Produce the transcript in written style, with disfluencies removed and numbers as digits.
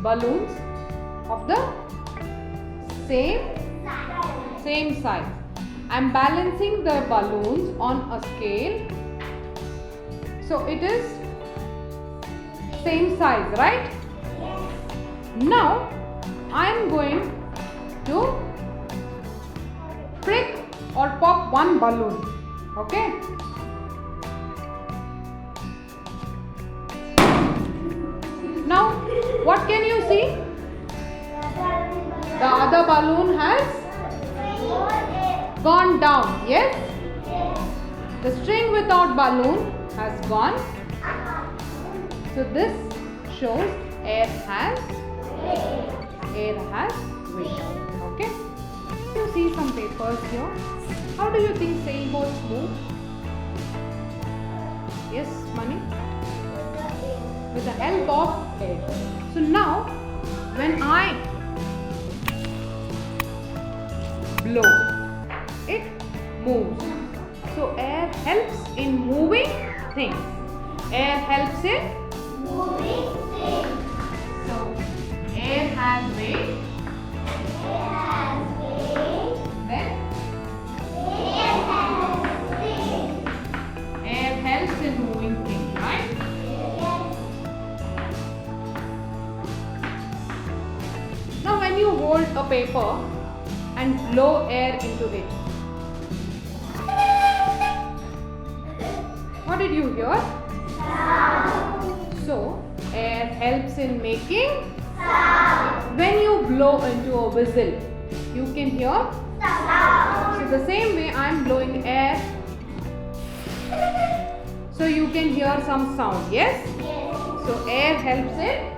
balloons of the same size. I am balancing the balloons on a scale. So it is same size, right? Now I am going to prick or pop one balloon. Okay. Now what can you see? The other balloon has gone down. Yes? The string without balloon has gone. So this shows air has weight. Okay? You see some papers here. How do you think sailboats move? Yes, Mani? With the help of air. So now when I blow, it moves. So air helps in moving things. Air helps in moving things. So air has weight. Then air helps in moving things, right? Now when you hold a paper and blow air into it, what did you hear? Sound. So air helps in making sound. When you blow into a whistle, you can hear sound. So the same way I am blowing air, so you can hear some sound. Yes? Yes. So air helps in